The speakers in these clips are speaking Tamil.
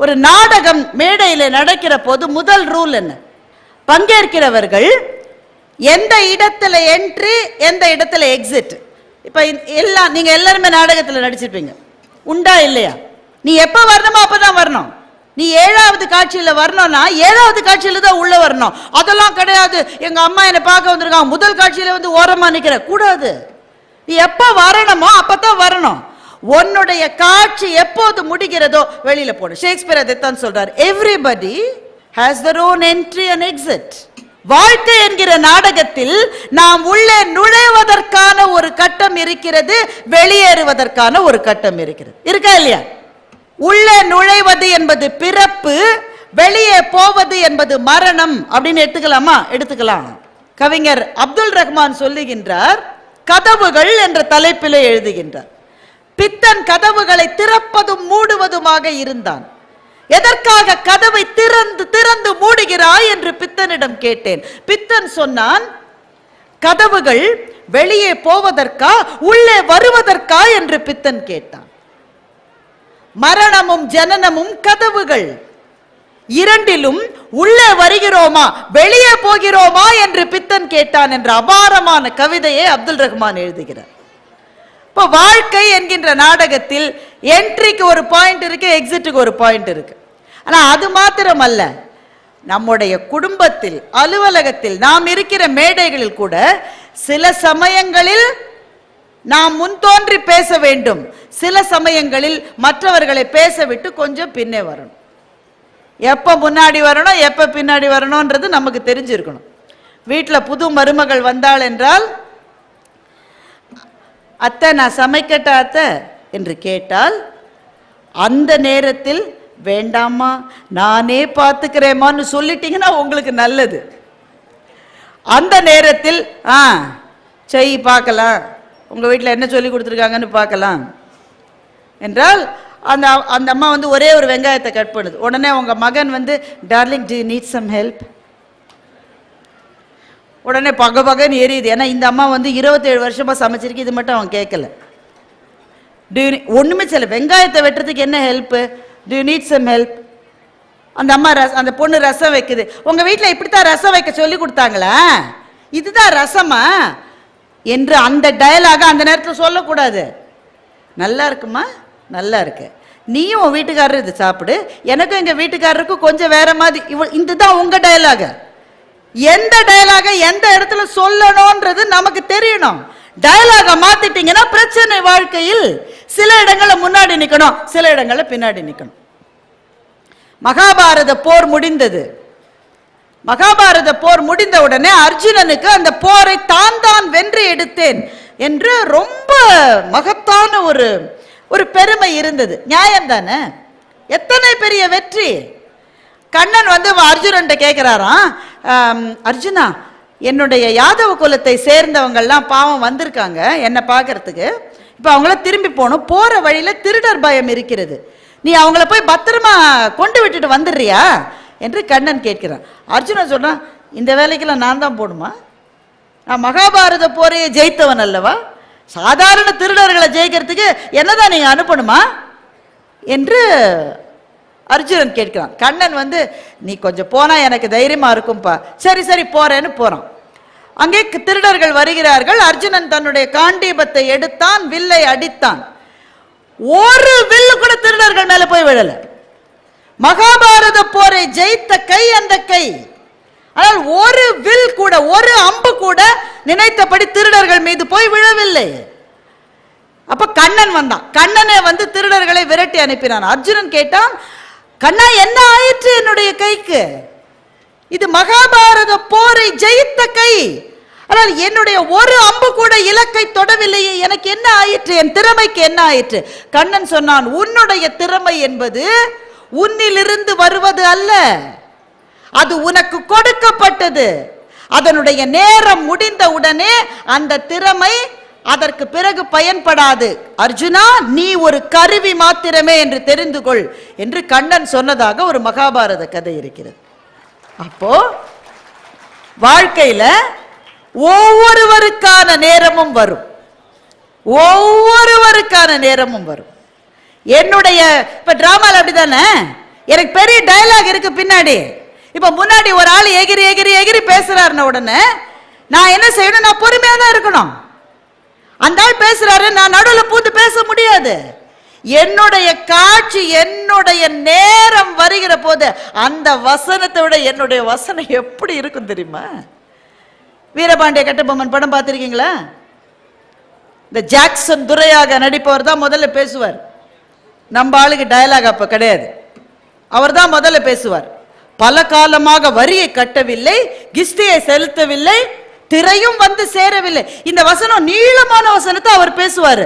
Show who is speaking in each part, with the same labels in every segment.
Speaker 1: ஒரு நாடகம் மேடையில் நடக்கிற போது முதல் ரூல் என்ன? பங்கேற்கிறவர்கள் எந்த இடத்துல என்ட்ரி, எந்த இடத்துல எக்ஸிட். இப்ப எல்லாம் நீங்க எல்லாருமே நாடகத்தில் நடிச்சிருப்பீங்க, உண்டா இல்லையா? நீ எப்ப வரணுமோ அப்பதான் வரணும். நீ 7வது காட்சியில வரணும்னா 7வது காட்சியில தான் உள்ள வரணும். அதெல்லாம் கிடையாது. எங்க அம்மா என்னை பார்க்க வந்திருக்காங்க, முதல் காட்சியில வந்து ஓரமா நிக்கிற கூடாது. நீ எப்ப வரணுமோ அப்பதான் வரணும். உன்னுடைய காட்சி எப்போது முடிகிறதோ வெளியில போடு. ஷேக்ஸ்பியர் அதைத்தான் சொல்றார், everybody has their own entry and exit. வாழ்க்கை என்கிற நாடகத்தில் நாம் உள்ளே நுழைவதற்கான ஒரு கட்டம் இருக்கிறது, வெளியேறுவதற்கான ஒரு கட்டம் இருக்கிறது. இருக்கா இல்லையா? உள்ளே நுழைவது என்பது பிறப்பு, வெளியே போவது என்பது மரணம் அப்படின்னு எடுத்துக்கலாமா? எடுத்துக்கலாம். கவிஞர் அப்துல் ரஹ்மான் சொல்லுகின்றார், கதவுகள் என்ற தலைப்பிலே எழுதுகின்றார், பித்தன் கதவுகளை திறப்பதும் மூடுவதுமாக இருந்தான். எதற்காக கதவை திறந்து திறந்து மூடுகிறாய் என்று பித்தனிடம் கேட்டேன். பித்தன் சொன்னான், கதவுகள் வெளியே போவதற்கா உள்ளே வருவதற்கா என்று பித்தன் கேட்டான். மரணமும் ஜனனமும் கதவுகள், இரண்டிலும் உள்ளே வருகிறோமா வெளியே போகிறோமா என்று பித்தன் கேட்டான் என்ற அபாரமான கவிதையை அப்துல் ரஹ்மான் எழுதுகிறார். இப்போ வாழ்க்கை என்கின்ற நாடகத்தில் என்ட்ரிக்கு ஒரு பாயிண்ட் இருக்கு, எக்ஸிட்டுக்கு ஒரு பாயிண்ட் இருக்கு. ஆனா அது மாத்திரம் அல்ல, நம்முடைய குடும்பத்தில், அலுவலகத்தில், நாம் இருக்கிற மேடைகளில் கூட சில சமயங்களில் நாம் முன்தோன்றி பேச வேண்டும், சில சமயங்களில் மற்றவர்களை பேச விட்டு கொஞ்சம் பின்னே வரணும். எப்ப முன்னாடி வரணும் எப்ப பின்னாடி வரணும்ன்றது நமக்கு தெரிஞ்சிருக்கணும். வீட்டில் புது மருமகள் வந்தாள் என்றால், அத்தை நான் சமைக்கட்டா அத்தை என்று கேட்டால், அந்த நேரத்தில் வேண்டாமா நானே பார்த்துக்கிறேமான்னு சொல்லிட்டீங்கன்னா உங்களுக்கு நல்லது. அந்த நேரத்தில் செய் பார்க்கலாம், உங்க வீட்டில் என்ன சொல்லி கொடுத்துருக்காங்கன்னு பார்க்கலாம் என்றால், அந்த அந்த அம்மா வந்து ஒரே ஒரு வெங்காயத்தை கட் பண்ணுது. உடனே உங்க மகன் வந்து, darling do you need some help, உடனே பகன்னு எரியுது. ஏன்னா இந்த அம்மா வந்து 27 வருஷமா சமைச்சிருக்கு, இது மட்டும் அவன் கேட்கல. ஒண்ணுமே சொல்ல, வெங்காயத்தை வெட்டுறதுக்கு என்ன help, do you need some help. அந்த அம்மா அந்த பொண்ணு ரசம் வைக்குது, உங்க வீட்டில் இப்படித்தான் ரசம் வைக்க சொல்லி கொடுத்தாங்களா, இதுதான் ரசமா என்று அந்த டயலாக அந்த நேரத்தில் சொல்லக்கூடாது. நல்லா இருக்குமா, நல்லா இருக்கு, நீயும் உன் வீட்டுக்காரர் இது சாப்பிடு, எனக்கும் எங்க வீட்டுக்காரருக்கும் கொஞ்சம் வேற மாதிரி, இதுதான் உங்க டயலாக. எந்த டயலாக எந்த இடத்துல சொல்லணும்ன்றது நமக்கு தெரியணும். டயலாக மாத்திட்டீங்கன்னா பிரச்சனை. வாழ்க்கையில் சில இடங்கள்ல முன்னாடி நிக்கணும், சில இடங்கள்ல பின்னாடி நிக்கணும். மகாபாரத போர் முடிந்தது. மகாபாரத போர் முடிந்த உடனே அர்ஜுனனுக்கு அந்த போரை தான் வென்று எடுத்தேன் என்று ரொம்ப மகத்தான ஒரு பெருமை இருந்தது. நியாயம் தானே? எத்தனை பெரிய வெற்றி. கண்ணன் வந்து அர்ஜுனன் கேட்கிறாராம், அர்ஜுனா என்னுடைய யாதவ குலத்தை சேர்ந்தவங்கெல்லாம் பாவம் வந்திருக்காங்க என்னை பார்க்கறதுக்கு, இப்போ அவங்கள திரும்பி போகணும், போற வழியில திருடர் பயம் இருக்கிறது, நீ அவங்கள போய் பத்திரமா கொண்டு விட்டுட்டு வந்துடுறியா என்று கண்ணன் கேட்கிறான். அர்ஜுனன் சொல்றான், இந்த வேலைக்கெல்லாம் நான் தான் போடுமா, நான் மகாபாரத போரையே ஜெயித்தவன் அல்லவா, சாதாரண திருடர்களை ஜெயிக்கிறதுக்கு என்னதான் நீங்க அனுப்பணுமா என்று அர்ஜுனன் கேட்கிறான். கண்ணன் வந்து, நீ கொஞ்சம் போனா எனக்கு தைரியமா இருக்கும்பா, சரி சரி போறேன்னு போறான். அங்கே திருடர்கள் வருகிறார்கள். அர்ஜுனன் தன்னுடைய காண்டீபத்தை எடுத்தான், வில்லை அடித்தான். ஒரு வில்லு கூட திருடர்கள் மேல போய் விழல. மகாபாரத போரை ஜெயித்த கை அந்த கை. ஆனால் ஒரு வில் கூட, ஒரு அம்பு கூட நினைத்தபடி திருடர்கள் மீது போய் விழவில்லை. அப்ப கண்ணன் வந்தான். கண்ணனே வந்து திருடர்களை விரட்டி அனுப்பினான். அர்ஜுனன் கேட்டான், கண்ணா என்ன ஆயிற்று என்னுடைய கைக்கு, இது மகாபாரத போரை ஜெயித்த கை, ஆனால் என்னுடைய ஒரு அம்பு கூட இலக்கை தொடவில்லையே, எனக்கு என்ன ஆயிற்று, என் திறமைக்கு என்ன ஆயிற்று. கண்ணன் சொன்னான், உன்னுடைய திறமை என்பது உன்னிலிருந்து வருவது அல்ல, அது உனக்கு கொடுக்கப்பட்டது. அதனுடைய நேரம் முடிந்த உடனே அந்த திறமை அதற்கு பிறகு பயன்படாது. அர்ஜுனா நீ ஒரு கருவி மாத்திரமே என்று தெரிந்து கொள் என்று கண்ணன் சொன்னதாக ஒரு மகாபாரத கதை இருக்கிறது. அப்போ வாழ்க்கையில ஒவ்வொருவருக்கான நேரமும் வரும், ஒவ்வொருவருக்கான நேரமும் வரும். என்னுடைய இப்ப டிராமால அப்படித்தானே, எனக்கு பெரிய டயலாக் இருக்கு பின்னாடி. இப்ப முன்னாடி ஒரு ஆள் எகிரி எகிரி எகிரி பேசுறாருன்னு உடனே நான் என்ன செய்யணும்? நான் பொறுமையா தான் இருக்கணும். அந்த ஆள் பேசுறாரு, நான் நடுவில் பூந்து பேச முடியாது. என்னுடைய காட்சி, என்னுடைய நேரம் வருகிற போது அந்த வசனத்தை விட என்னுடைய வசனம் எப்படி இருக்கும் தெரியுமா? வீரபாண்டிய கட்டபொம்மன் படம் பார்த்திருக்கீங்களா? இந்த ஜாக்சன் துரையாக நடிப்பவர் தான் முதல்ல பேசுவார். நம்ம ஆளுக்கு டயலாக் அப்ப கிடையாது, அவர் தான் முதல்ல பேசுவார். பல காலமாக வரியை கட்டவில்லை, கிஸ்தியை செலுத்தவில்லை, திரையும் வந்து சேரவில்லை. இந்த வசனம் நீளமான வசனத்தை அவர் பேசுவார்.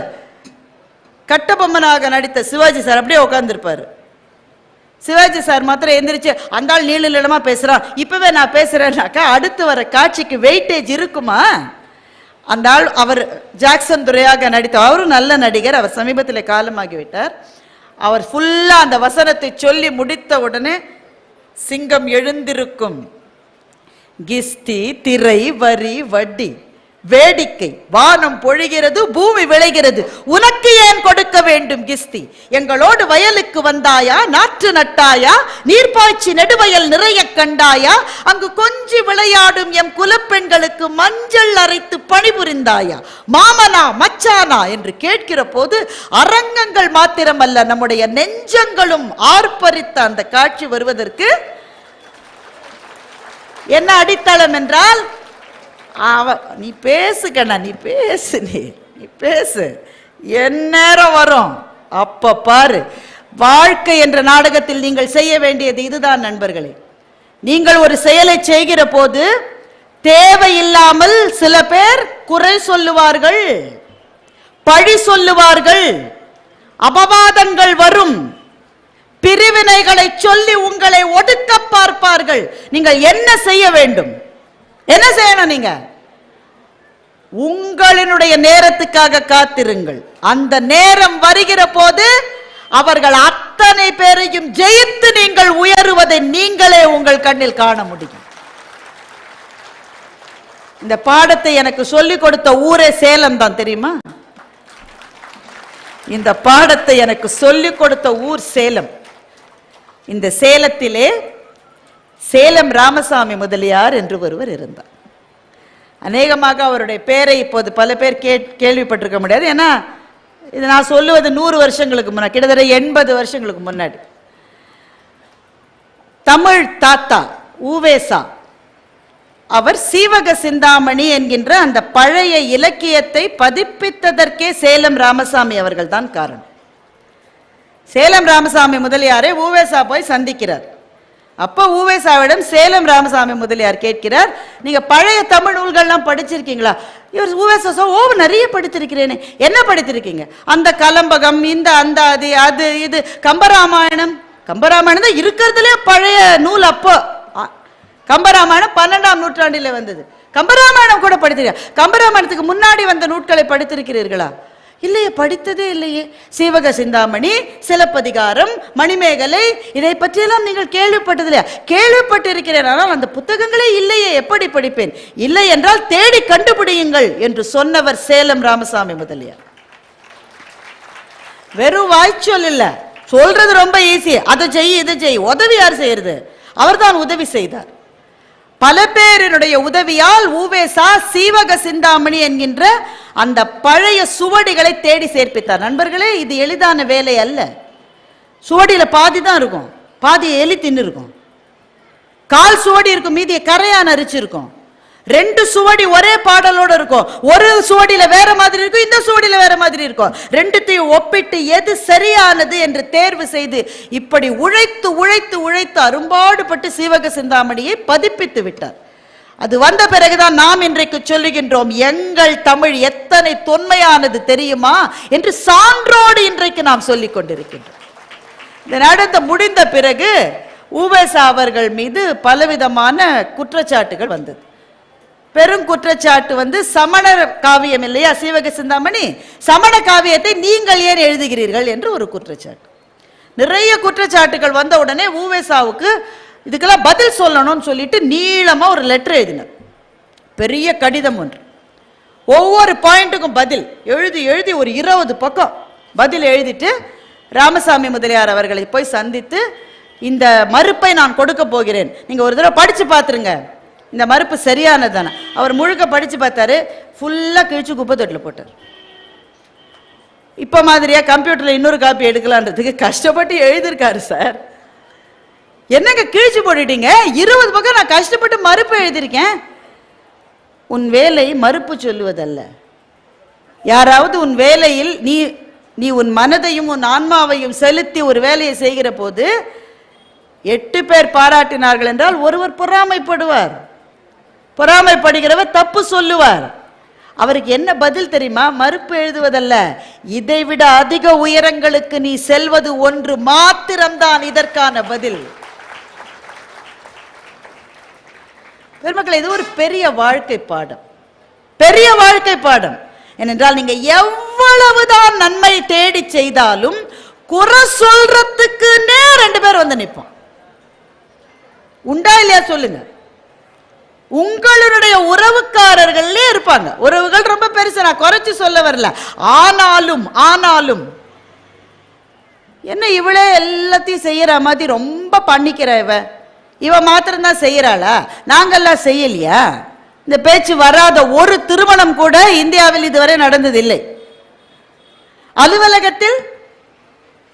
Speaker 1: கட்டபொம்மனாக நடித்த சிவாஜி சார் அப்படியே உட்கார்ந்துருப்பாரு. சிவாஜி சார் மாத்திரம் எந்திரிச்சு அந்த ஆள் நீள நீளமா பேசுறான், இப்பவே நான் பேசுறேன்னாக்கா அடுத்து வர காட்சிக்கு வெயிட்டேஜ் இருக்குமா? அந்த ஆள் அவர் ஜாக்சன் துரையாக நடித்த, அவரும் நல்ல நடிகர், அவர் சமீபத்தில் காலமாகிவிட்டார். அவர் ஃபுல்லா அந்த வசனத்தை சொல்லி முடித்த உடனே சிங்கம் எழுந்திருக்கும், கிஸ்தி திரை வரி வட்டி வேடிக்கை, வானம் பொழிகிறது பூமி விளைகிறது, உனக்கு ஏன் கொடுக்க வேண்டும் கிஸ்தி? எங்களோடு வயலுக்கு வந்தாயா, நாற்று நட்டாயா, நீர்ப்பாய்ச்சி நெடுவயல் நிறைய கண்டாயா, அங்கு கொஞ்சி விளையாடும் எம் குலப்பெண்களுக்கு மஞ்சள் அரைத்து பணிபுரிந்தாயா, மாமனா மச்சானா என்று கேட்கிற போது அரங்கங்கள் மாத்திரமல்ல நம்முடைய நெஞ்சங்களும் ஆர்ப்பரித்த அந்த காட்சி வருவதற்கு என்ன அடித்தளம் என்றால், நீ பேசு கண்ணா, நீ பேசு, நீ பேசு, என் நேரம் வரும் அப்ப பாரு. வாழ்க்கை என்ற நாடகத்தில் நீங்கள் செய்ய வேண்டியது இதுதான் நண்பர்களே. நீங்கள் ஒரு செயலை செய்கிற போது தேவையில்லாமல் சில பேர் குறை சொல்லுவார்கள், பழி சொல்லுவார்கள், அபவாதங்கள் வரும், பிரிவினைகளை சொல்லி உங்களை ஒடுக்க பார்ப்பார்கள். நீங்கள் என்ன செய்ய வேண்டும்? என்ன செய்யணும்? நீங்க உங்களினுடைய நேரத்துக்காக காத்திருங்கள். அந்த நேரம் வருகிற போது அவர்கள் அத்தனை பேரையும் ஜெயித்து நீங்கள் உயருவதை நீங்களே உங்கள் கண்ணில் காண முடியும். இந்த பாடத்தை எனக்கு சொல்லிக் கொடுத்த ஊரே சேலம் தான், தெரியுமா? இந்த பாடத்தை எனக்கு சொல்லிக் கொடுத்த ஊர் சேலம். இந்த சேலத்திலே சேலம் ராமசாமி முதலியார் என்று ஒருவர் இருந்தார். அநேகமாக அவருடைய பெயரை இப்போது பல பேர் கேள்விப்பட்டிருக்க முடியாது. ஏன்னா இது நான் சொல்லுவது 100 வருஷங்களுக்கு முன்னாடி, கிட்டத்தட்ட 80 வருஷங்களுக்கு முன்னாடி. தமிழ் தாத்தா உவேசா அவர் சீவக சிந்தாமணி என்கின்ற அந்த பழைய இலக்கியத்தை பதிப்பித்ததற்கே சேலம் ராமசாமி அவர்கள் தான் காரணம். சேலம் ராமசாமி முதலியாரை உவேசா போய் சந்திக்கிறார். அப்ப உவேசாவிடம் சேலம் ராமசாமி முதலியார் கேட்கிறார், நீங்க பழைய தமிழ் நூல்கள்லாம் படிச்சிருக்கீங்களா? இவர் உவேசா, ஓ நிறைய படித்திருக்கிறேனே. என்ன படித்திருக்கீங்க? அந்த கலம்பகம், இந்த அந்த அது இது கம்பராமாயணம். கம்பராமாயணம் தான் இருக்கிறதுலே பழைய நூல். அப்போ கம்பராமாயணம் 12ஆம் நூற்றாண்டில் வந்தது. கம்பராமாயணம் கூட படித்திருக்க. கம்பராமாயணத்துக்கு முன்னாடி வந்த நூட்களை படித்திருக்கிறீர்களா? இல்லையே, படித்ததே இல்லையே. சீவக சிந்தாமணி, சிலப்பதிகாரம், மணிமேகலை, இதை பற்றியெல்லாம் நீங்கள் கேள்விப்பட்டதில்லையா? கேள்விப்பட்டிருக்கிறேன், ஆனால் அந்த புத்தகங்களே இல்லையே, எப்படி படிப்பேன்? இல்லை என்றால் தேடி கண்டுபிடியுங்கள் என்று சொன்னவர் சேலம் ராமசாமி முதலியார். வெறும் வாய்ச்சொல் இல்ல, சொல்றது ரொம்ப ஈஸி. அதை செய் இதை செய். உதவி யார் செய்யறது? அவர் தான் உதவி செய்தார். பல பேரினுடைய உதவியால் உவேசா சீவக சிந்தாமணி என்கின்ற அந்த பழைய சுவடிகளை தேடி சேர்ப்பித்தார். நண்பர்களே, இது எளிதான வேலை அல்ல. சுவடியில பாதி தான் இருக்கும், பாதி எலி தின்னு இருக்கும். கால் சுவடி இருக்கும், மீதிய கரையான் அரிச்சிருக்கும். 2 சுவடி ஒரே பாடலோடு இருக்கும். ஒரு சுவடியில வேற மாதிரி இருக்கும், இந்த சுவடியில வேற மாதிரி இருக்கும். 2த்தையும் ஒப்பிட்டு எது சரியானது என்று தேர்வு செய்து இப்படி உழைத்து உழைத்து உழைத்து அரும்பாடுபட்டு சீவக சிந்தாமணியை பதிப்பித்து விட்டார். அது வந்த பிறகுதான் நாம் இன்றைக்கு சொல்லுகின்றோம், எங்கள் தமிழ் எத்தனை தொன்மையானது தெரியுமா என்று சான்றோடு இன்றைக்கு நாம் சொல்லிக் கொண்டிருக்கின்றோம். இந்த நடந்து முடிந்த பிறகு உவேசா அவர்கள் மீது பலவிதமான குற்றச்சாட்டுகள் வந்தது. பெரும் குற்றச்சாட்டு சமண காவியம் இல்லையா சீவக சிந்தாமணி, சமண காவியத்தை நீங்கள் ஏன் எழுதுகிறீர்கள் என்று ஒரு குற்றச்சாட்டு. நிறைய குற்றச்சாட்டுகள் வந்த உடனே உவேசாவுக்கு இதுக்கெல்லாம் பதில் சொல்லணும்னு சொல்லிட்டு நீளமா ஒரு லெட்டர் எழுதினார். பெரிய கடிதம் ஒன்று. ஒவ்வொரு பாயிண்ட்டுக்கும் பதில் எழுதி எழுதி ஒரு 20 பக்கம் பதில் எழுதிட்டு ராமசாமி முதலியார் அவர்களை போய் சந்தித்து, இந்த மறுப்பை நான் கொடுக்க போகிறேன். நீங்க ஒரு தடவை படிச்சு பார்த்துருங்க, இந்த மறுப்பு சரியானதானே. அவர் முழுக்க படிச்சு பார்த்தாரு, ஃபுல்லா கிழிச்சு குப்பை தொட்டில் போட்டார். இப்ப மாதிரியா கம்ப்யூட்டர்ல இன்னொரு காப்பி எடுக்கலான்றதுக்கு கஷ்டப்பட்டு எழுதியிருக்காரு சார். என்னங்க கிழிச்சு போட்டுட்டீங்க? 20 பக்கம் நான் கஷ்டப்பட்டு மறுப்பு எழுதியிருக்கேன். உன் வேலை மறுப்பு சொல்லுவதல்ல. யாராவது உன் வேலையில் நீ உன் மனதையும் உன் ஆன்மாவையும் செலுத்தி ஒரு வேலையை செய்கிற போது 8 பேர் பாராட்டினார்கள் என்றால் ஒருவர் பொறாமைப்படுவார். பொறாமைப்படுகிறவர் தப்பு சொல்லுவார். அவருக்கு என்ன பதில் தெரியுமா? மறுப்பு எழுதுவதல்ல, இதைவிட அதிக உயரங்களுக்கு நீ செல்வது ஒன்று மாத்திரம்தான் இதற்கான பதில். பெருமக்களே, இது ஒரு பெரிய வாழ்க்கை பாடம், பெரிய வாழ்க்கை பாடம். ஏனென்றால் நீங்க எவ்வளவுதான் நன்மை தேடி செய்தாலும் குறை சொல்றதுக்குன்னே 2 பேர் வந்து நிற்போம். உண்டா இல்லையா சொல்லுங்க? உங்களுடைய உறவுக்காரர்களே இருப்பாங்க. உறவுகள் ரொம்ப பெருசு, நான் குறைச்சு சொல்ல வரல. ஆனாலும் என்ன இவளே எல்லாத்தையும் செய்யற மாதிரி ரொம்ப பண்ணிக்கிற இவ மாத்திரம்தான் செய்யறாளா? நாங்கெல்லாம் செய்யலையா? இந்த பேச்சு வராத ஒரு திருமணம் கூட இந்தியாவில் இதுவரை நடந்ததில்லை.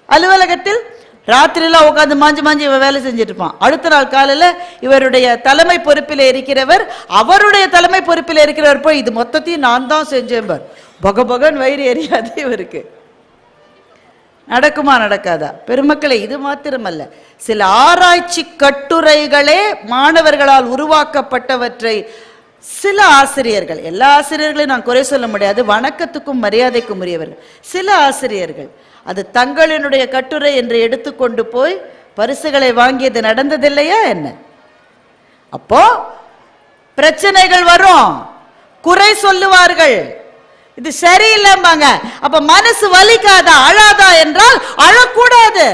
Speaker 1: அலுவலகத்தில் ராத்திரிலாம் உட்காந்து மாஞ்சி இவ வேலை செஞ்சுட்டு இருப்பான். அடுத்த நாள் காலையில் இவருடைய தலைமை பொறுப்பில் இருக்கிறவர், அவருடைய தலைமை பொறுப்பில் இருக்கிறவர் போய் இது மொத்தத்தையும் நான் தான் செஞ்சேன் பார், பகபகன் வயிறு எரியாது இவருக்கு. நடக்குமா நடக்காதா? பெருமக்களை, இது மாத்திரமல்ல, சில ஆராய்ச்சி கட்டுரைகளே மாணவர்களால் உருவாக்கப்பட்டவற்றை சில ஆசிரியர்கள், எல்லா ஆசிரியர்களையும் நான் குறை சொல்ல முடியாது, வணக்கத்துக்கும் மரியாதைக்கும் உரியவர்கள், சில ஆசிரியர்கள் அது தங்களினுடைய கட்டுரை என்று எடுத்துக்கொண்டு போய் பரிசுகளை வாங்கியது நடந்ததில்லையா என்ன? அப்போ பிரச்சனைகள் வரும், குறை சொல்லுவார்கள், இது சரியில்லைம்பாங்க. அப்ப மனசு வலிக்காதா, அழாதா என்றால் அழக்கூடாது.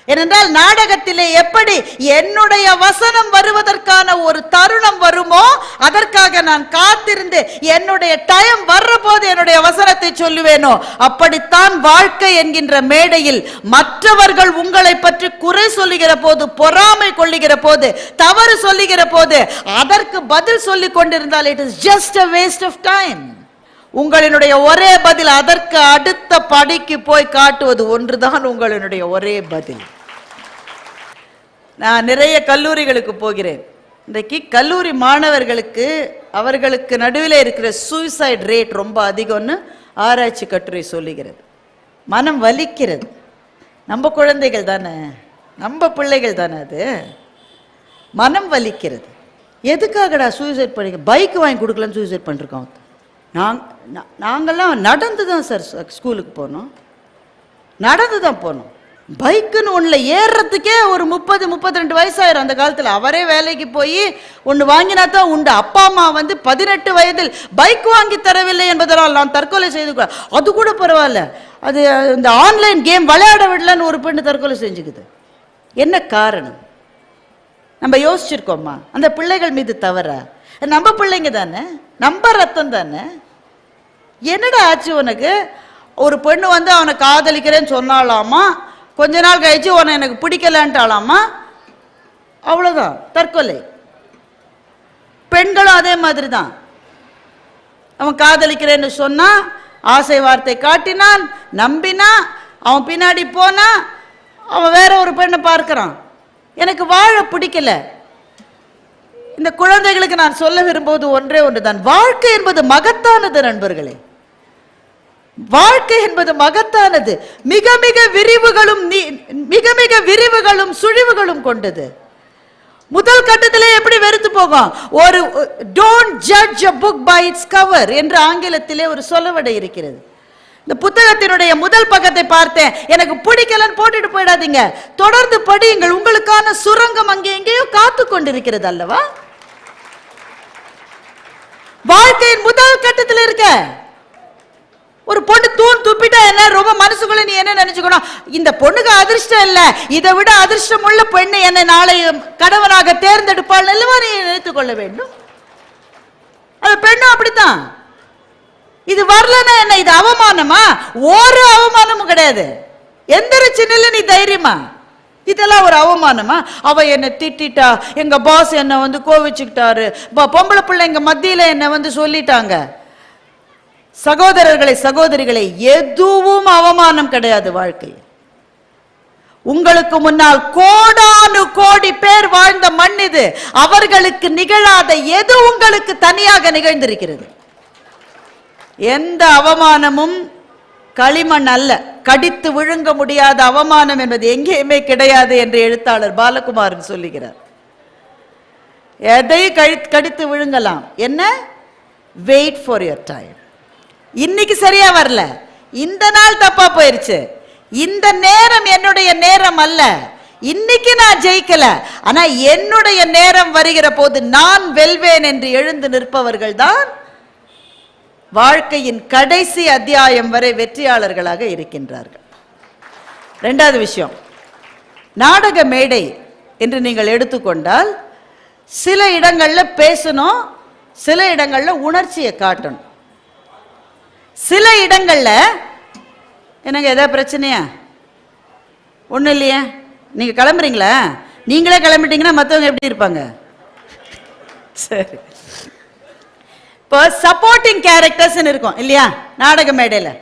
Speaker 1: ஏனென்றால் நாடகத்திலே எப்படி என்னுடைய வசனம் வருவதற்கான ஒரு தருணம் வருமோ அதற்காக நான் காத்திருந்து என்னுடைய டைம் வர்ற போது என்னுடைய வசனத்தை சொல்லுவேனோ, அப்படித்தான் வாழ்க்கை என்கின்ற மேடையில் மற்றவர்கள் உங்களை பற்றி குறை சொல்லுகிற போது, பொறாமை கொள்ளுகிற போது, தவறு சொல்லுகிற போது அதற்கு பதில் சொல்லிக் கொண்டிருந்தால் it is just a waste of time. உங்களினுடைய ஒரே பதில் அதற்கு அடுத்த படிக்கு போய் காட்டுவது ஒன்றுதான் உங்களினுடைய ஒரே பதில். நான் நிறைய கல்லூரிகளுக்கு போகிறேன். இன்றைக்கு கல்லூரி மாணவர்களுக்கு அவர்களுக்கு நடுவில் இருக்கிற சூசைட் ரேட் ரொம்ப அதிகம்னு ஆராய்ச்சி கட்டுரை சொல்லுகிறது. மனம் வலிக்கிறது. நம்ம குழந்தைகள் தானே, நம்ம பிள்ளைகள் தானே, அது மனம் வலிக்கிறது. எதுக்காகடா சூசைட் பண்ணி பைக் வாங்கி கொடுக்கலன்னு சூசைட் பண்ணிருக்கோம். நாங்கள்லாம் நடந்து தான் சார் ஸ்கூலுக்கு போனோம், நடந்து தான் போனோம். பைக்குன்னு ஒன்றில் ஏறுறதுக்கே ஒரு 30-32 வயசாயிரும். அந்த காலத்தில் அவரே வேலைக்கு போய் ஒன்று வாங்கினா தான் உண்டு. அப்பா அம்மா 18 வயதில் பைக் வாங்கி தரவில்லை என்பதனால் நான் தற்கொலை செய்து, அது கூட பரவாயில்ல, அது இந்த ஆன்லைன் கேம் விளையாட விடலன்னு ஒரு பெண்ணு தற்கொலை செஞ்சுக்குது. என்ன காரணம்? நம்ம யோசிச்சிருக்கோமா? அந்த பிள்ளைகள் மீது தவற? நம்ம பிள்ளைங்க தானே, நம்ம ரத்தம் தானே. என்னடா ஆச்சு உனக்கு? ஒரு பெண்ணு அவனை காதலிக்கிறேன்னு சொன்னாலாமா, கொஞ்ச நாள் கழிச்சு உன்னை எனக்கு பிடிக்கலான்ட்டாலாமா, அவ்வளோதான் தற்கொலை. பெண்களும் அதே மாதிரி தான். அவன் காதலிக்கிறேன்னு சொன்னா, ஆசை வார்த்தை காட்டினான், நம்பினா, அவன் பின்னாடி போனா, அவன் வேற ஒரு பெண்ணை பார்க்கிறான். எனக்கு வாழ பிடிக்கல. இந்த குழந்தைகளுக்கு நான் சொல்ல விரும்புவது ஒன்றே ஒன்றுதான், வாழ்க்கை என்பது மகத்தானது நண்பர்களே. வாழ்க்கை என்பது மகத்தானது, மிக மிக விரிவுகளும் சுழிவுகளும் கொண்டது. முதல் கட்டத்திலே எப்படி வெறுத்து போகும்? ஒரு don't judge a book by its cover என்று ஆங்கிலத்திலே ஒரு சொலவடை இருக்கிறது. இந்த புத்தகத்தினுடைய முதல் பக்கத்தை பார்த்தேன், எனக்கு பிடிக்கலன்னு போட்டுட்டு போயிடாதீங்க, தொடர்ந்து படியுங்கள், உங்களுக்கான சுரங்கம் அங்கே எங்கேயோ காத்து கொண்டிருக்கிறது அல்லவா? வாழ்க்கையின் முதல் கட்டத்தில் இருக்க ஒரு பொண்ணு தூண் துப்பிட்டா என்ன, ரொம்ப மனசுக்குள்ள நீ என்ன நினைச்சுக்கணும், இந்த பொண்ணுக்கு அதிர்ஷ்டம் இல்ல, இதை விட அதிர்ஷ்டம் உள்ள பெண்ணு என்னை நாளை கணவனாக தேர்ந்தெடுப்பாள் அல்லவா நீ நினைத்துக் கொள்ள வேண்டும். அது பெண்ணும் அப்படித்தான். இது வரலன்னா என்ன, இது அவமானமா? ஒரு அவமானமும் கிடையாது. எந்திரிச்சு நில்லு, நீ தைரியமா? இதெல்லாம் ஒரு அவமானமா? அவ என்னை திட்டா, எங்க பாஸ் என்ன வந்து கோவிச்சுக்கிட்டாரு, பொம்பளை பிள்ளைங்க மத்தியில என்ன வந்து சொல்லிட்டாங்க. சகோதரர்களை சகோதரிகளை, எதுவும் அவமானம் கிடையாது வாழ்க்கை. உங்களுக்கு முன்னால் கோடானு கோடி பேர் வாழ்ந்த மண் இது. அவர்களுக்கு நிகழாத எது உங்களுக்கு தனியாக நிகழ்ந்திருக்கிறது? எந்த அவமானமும் களிமண் அல்ல. கடித்து விழுங்க முடியாத அவமானம் என்பது எங்கேயுமே கிடையாது என்று எழுத்தாளர் பாலகுமாரன் சொல்லுகிறார். எதை கடித்து விழுங்கலாம். என்ன? Wait for your time. இன்னைக்கு சரியா வரல, இந்த நாள் தப்பா போயிருச்சு, இந்த நேரம் என்னுடைய நேரம் அல்ல, இன்னைக்கு நான் ஜெயிக்கல, ஆனா என்னுடைய நேரம் வருகிற போது நான் வெல்வேன் என்று எழுந்து நிற்பவர்கள் தான் வாழ்க்கையின் கடைசி அத்தியாயம் வரை வெற்றியாளர்களாக இருக்கின்றார்கள். இரண்டாவது விஷயம், நாடக மேடை என்று நீங்கள் எடுத்துக்கொண்டால் சில இடங்கள்ல பேசணும், சில இடங்கள்ல உணர்ச்சியை காட்டணும். சில இடங்கள்ல எனக்கு எதாவது பிரச்சனையா? ஒன்றும் இல்லையே, நீங்கள் கிளம்புறீங்களா? நீங்களே கிளம்பிட்டீங்கன்னா மற்றவங்க எப்படி இருப்பாங்க? சரி, இப்போ சப்போர்ட்டிங் கேரக்டர்ஸ் இருக்கும் இல்லையா நாடக மேடையில்,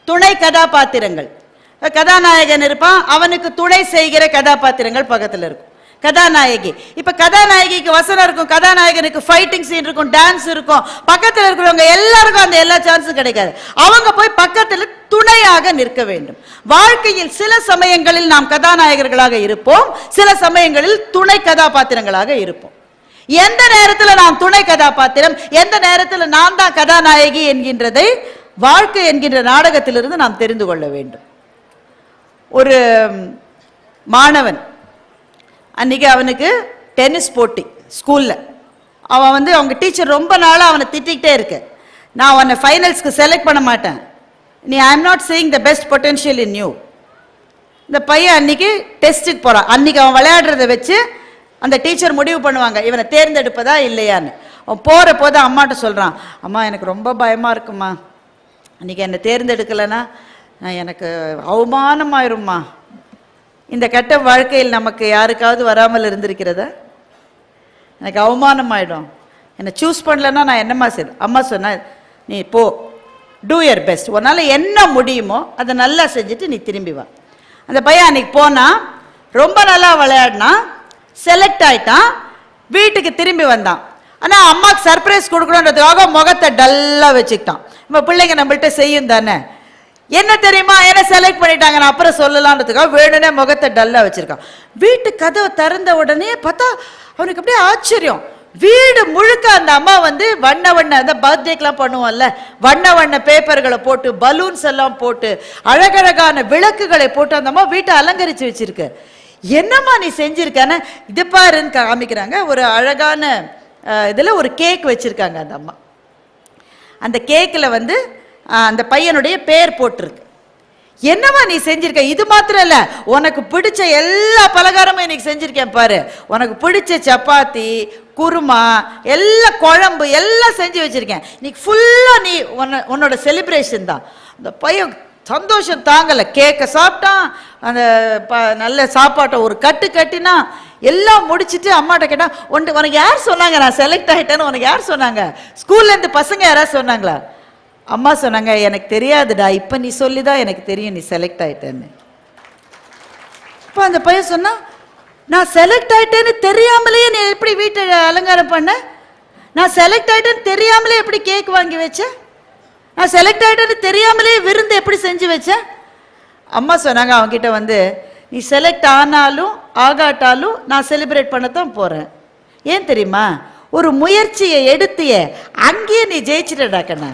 Speaker 1: துணை கதாபாத்திரங்கள். கதாநாயகன் இருப்பான், அவனுக்கு துணை செய்கிற கதாபாத்திரங்கள் பக்கத்தில் இருக்கும். கதாநாயகி, இப்ப கதாநாயகிக்கு வசனம் இருக்கும், கதாநாயகனுக்கு ஃபைட்டிங் சீன் இருக்கும், டான்ஸ் இருக்கும். பக்கத்தில் இருக்கிறவங்க எல்லாருக்கும் அந்த எல்லா சான்ஸும் கிடைக்காது. அவங்க போய் பக்கத்தில் துணையாக நிற்க வேண்டும். வாழ்க்கையில் சில சமயங்களில் நாம் கதாநாயகர்களாக இருப்போம், சில சமயங்களில் துணை கதாபாத்திரங்களாக இருப்போம். எந்த நேரத்தில் நாம் துணை கதாபாத்திரம், எந்த நேரத்தில் நான் தான் கதாநாயகி என்கின்றதை வாழ்க்கை என்கின்ற நாடகத்திலிருந்து நாம் தெரிந்து கொள்ள வேண்டும். ஒரு மாணவன், அன்னைக்கு அவனுக்கு டென்னிஸ் போட்டி ஸ்கூல்ல. அவன் வந்து அவங்க டீச்சர் ரொம்ப நாளாக அவனை திட்டிகிட்டே இருக்கு, நான் அவனை ஃபைனல்ஸ்க்கு செலக்ட் பண்ண மாட்டேன், நீ I am not seeing the best potential in you. இந்த பையன் அன்னைக்கு டெஸ்ட்டுக்கு போகிறான். அன்னைக்கு அவன் விளையாடுறத வச்சு அந்த டீச்சர் முடிவு பண்ணுவாங்க இவனை தேர்ந்தெடுப்பதா இல்லையான்னு. அவன் போகிற போது அம்மாட்ட சொல்கிறான், அம்மா எனக்கு ரொம்ப பயமாக இருக்குமா, அன்றைக்கி என்னை தேர்ந்தெடுக்கலைன்னா எனக்கு அவமானமாயிரும்மா. இந்த கெட்ட வாழ்க்கையில் நமக்கு யாருக்காவது வராமல் இருந்திருக்கிறதா? எனக்கு அவமானம் ஆகிடும், என்னை சூஸ் பண்ணலன்னா நான் என்னம்மா செய்ய? அம்மா சொன்ன, நீ போ, டூ யர் பெஸ்ட், உன்னால் என்ன முடியுமோ அதை நல்லா செஞ்சுட்டு நீ திரும்பி வா. அந்த பையன் அன்னைக்கு போனான், ரொம்ப நல்லா விளையாடினான், செலக்ட் ஆகிட்டான், வீட்டுக்கு திரும்பி வந்தான். ஆனால் அம்மாவுக்கு சர்ப்ரைஸ் கொடுக்கணுன்றதுக்காக முகத்தை டல்லாக வச்சுக்கிட்டான். இப்போ பிள்ளைங்க நம்மள்கிட்ட செய்யும் தானே, என்ன தெரியுமா, என்ன செலக்ட் பண்ணிட்டாங்க, நான் அப்புறம் சொல்லலான்றதுக்காக வேணும்னே முகத்தை டல்லாக வச்சிருக்கான். வீட்டு கதவை திறந்த உடனே பார்த்தா அவனுக்கு அப்படியே ஆச்சரியம். வீடு முழுக்க அந்த அம்மா வந்து வண்ண வண்ண, அந்த பர்த்டேக்கெலாம் பண்ணுவோம்ல, வண்ண வண்ண பேப்பர்களை போட்டு, பலூன்ஸ் எல்லாம் போட்டு, அழகழகான விளக்குகளை போட்டு அந்த அம்மா வீட்டை அலங்கரித்து வச்சிருக்கு. என்னம்மா நீ செஞ்சிருக்கான? இது பாருன்னு காமிக்கிறாங்க. ஒரு அழகான இதில் ஒரு கேக் வச்சிருக்காங்க அந்த அம்மா. அந்த கேக்கில் வந்து அந்த பையனுடைய பேர் போட்டிருக்கு. என்னம்மா நீ செஞ்சிருக்க? இது மாத்திரம் இல்லை, உனக்கு பிடிச்ச எல்லா பலகாரமும் இன்னைக்கு செஞ்சிருக்கேன் பாரு, உனக்கு பிடிச்ச சப்பாத்தி, குருமா, எல்லா குழம்பு எல்லாம் செஞ்சு வச்சிருக்கேன், இன்னைக்கு ஃபுல்லாக நீ உன்னோட செலிப்ரேஷன் தான். அந்த பையன் சந்தோஷம் தாங்கலை, கேக்கை சாப்பிட்டான், அந்த நல்ல சாப்பாட்டை ஒரு கட்டு கட்டினா, எல்லாம் முடிச்சுட்டு அம்மாட்ட கேட்டான், உனக்கு யார் சொன்னாங்க நான் செலக்ட் ஆகிட்டேன்னு? உனக்கு யார் சொன்னாங்க? ஸ்கூல்லேருந்து பசங்க யாராவது சொன்னாங்களா? அம்மா சொன்னாங்க, எனக்கு தெரியாதுடா, இப்போ நீ சொல்லி தான் எனக்கு தெரியும் நீ செலக்ட் ஆகிட்டேன்னு. இப்போ அந்த பையன் சொன்னா, நான் செலக்ட் ஆகிட்டேன்னு தெரியாமலேயே நீ எப்படி வீட்டை அலங்காரம் பண்ண? நான் செலக்ட் ஆகிட்டேன்னு தெரியாமலே எப்படி கேக் வாங்கி வச்சேன்? நான் செலக்ட் ஆகிட்டேன்னு தெரியாமலே விருந்து எப்படி செஞ்சு வச்சேன்? அம்மா சொன்னாங்க அவங்ககிட்ட வந்து, நீ செலக்ட் ஆனாலும் ஆகாட்டாலும் நான் செலிப்ரேட் பண்ணத்தான் போகிறேன். ஏன் தெரியுமா? ஒரு முயற்சியை எடுத்திய அங்கேயே நீ ஜெயிச்சிட்டடா கண்ணா.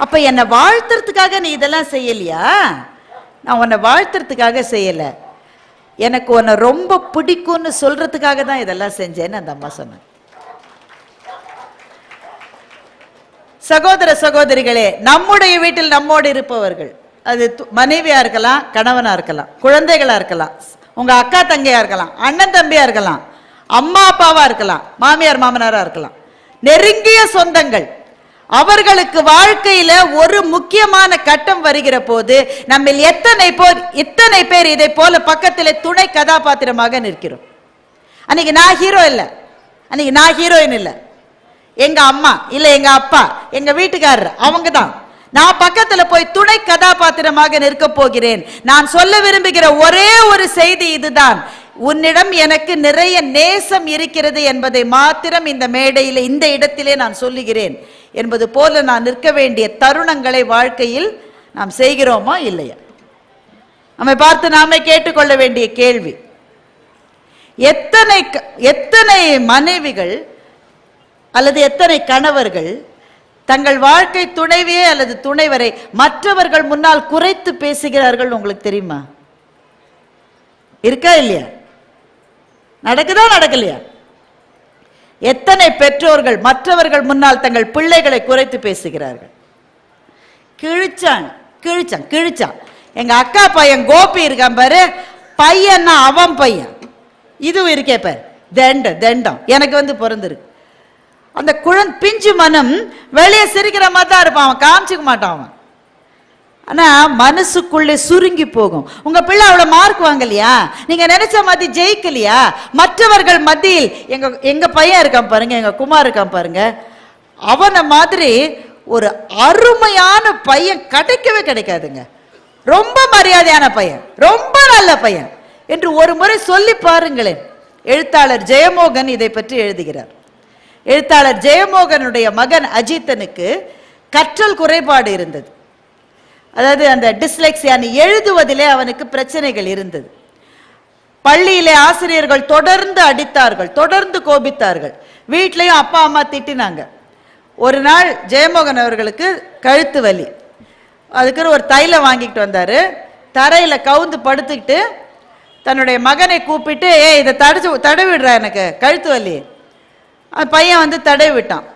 Speaker 1: அப்போ என்னை வாழ்த்துறதுக்காக நீ இதெல்லாம் செய்யலையா? நான் உன்னை வாழ்த்துறதுக்காக செய்யலை, எனக்கு உன்னை ரொம்ப பிடிக்கும்னு சொல்றதுக்காக தான் இதெல்லாம் செஞ்சேன்னு அந்த அம்மா சொன்னாங்க. சகோதர சகோதரிகளே, நம்முடைய வீட்டில் நம்மோடு இருப்பவர்கள், அது மனைவியா இருக்கலாம், கணவனா இருக்கலாம், குழந்தைகளா இருக்கலாம், உங்க அக்கா தங்கையா இருக்கலாம், அண்ணன் தம்பியா இருக்கலாம், அம்மா அப்பாவா இருக்கலாம், மாமியார் மாமனாரா இருக்கலாம், நெருங்கிய சொந்தங்கள், அவர்களுக்கு வாழ்க்கையில ஒரு முக்கியமான கட்டம் வருகிற போது நம்ம எத்தனை பேர் இதை போல பக்கத்திலே துணை கதாபாத்திரமாக நிற்கிறோம். அன்னைக்கு நான் ஹீரோ இல்ல, அன்னைக்கு நான் ஹீரோயின் இல்ல, எங்க அம்மா இல்ல எங்க அப்பா எங்க வீட்டுக்காரர் அவங்க தான். நான் பக்கத்துல போய் துணை கதாபாத்திரமாக நிற்க போகிறேன். நான் சொல்ல விரும்புகிற ஒரே ஒரு செய்தி இதுதான், உன்னிடம் எனக்கு நிறைய நேசம் இருக்கிறது என்பதை மாத்திரம் இந்த மேடையில் இந்த இடத்திலே நான் சொல்லுகிறேன் என்பது போல நான் நிற்க வேண்டிய தருணங்களை வாழ்க்கையில் நாம் செய்கிறோமா இல்லையா? நம்மை பார்த்து நாமே கேட்டுக்கொள்ள வேண்டிய கேள்வி, எத்தனை மனைவிகள் அல்லது எத்தனை கணவர்கள் தங்கள் வாழ்க்கை துணைவியே அல்லது துணைவரை மற்றவர்கள் முன்னால் குறைத்து பேசுகிறார்கள் உங்களுக்கு தெரியுமா? இருக்கா இல்லையா? நடக்குதா நடக்கலையா? எத்தனை பெற்றோர்கள் மற்றவர்கள் முன்னால் தங்கள் பிள்ளைகளை குறைத்து பேசுகிறார்கள்? கிழிச்சான். எங்க அக்கா பையன் கோபி இருக்கான் பாரு, பையன்னா அவன் பையன், இதுவும் இருக்கே பாரு, தண்டம் எனக்கு பிறந்திருக்கு. அந்த பிஞ்சு மனம் வெளியே சிரிக்கிற மாதிரி தான் இருப்பான், அவன் காமிச்சிக்க மாட்டான் அவன். ஆனா மனசுக்குள்ளே சுருங்கி போகும். உங்க பிள்ளை அவ்வளவு மார்க் வாங்கலையா, நீங்க நினைச்ச மாதிரி ஜெயிக்கலையா, மற்றவர்கள் மத்தியில் எங்க பையன் இருக்கான் பாருங்க, எங்க குமார் இருக்கான் பாருங்க, அவனை மாதிரி ஒரு அருமையான பையன் கிடைக்கவே கிடைக்காதுங்க. ரொம்ப மரியாதையான பையன், ரொம்ப நல்ல பையன் என்று ஒரு முறை சொல்லி பாருங்களேன். எழுத்தாளர் ஜெயமோகன் இதை பற்றி எழுதுகிறார். எழுத்தாளர் ஜெயமோகனுடைய மகன் அஜித்தனுக்கு கற்றல் குறைபாடு இருந்தது. அதாவது அந்த டிஸ்லெக்ஸியான்னு எழுதுவதிலே அவனுக்கு பிரச்சனைகள் இருந்தது. பள்ளியிலே ஆசிரியர்கள் தொடர்ந்து அடித்தார்கள், தொடர்ந்து கோபித்தார்கள். வீட்லையும் அப்பா அம்மா திட்டினாங்க. ஒரு நாள் ஜெயமோகன் அவர்களுக்கு கழுத்து வலி, அதுக்கு ஒரு தைலம் வாங்கிட்டு வந்தாரு. தரையில கவுந்து படுத்துக்கிட்டு தன்னுடைய மகனை கூப்பிட்டு, இதை தடவி விடுறா, எனக்கு கழுத்து வலி. பையன் தடவி விட்டான்.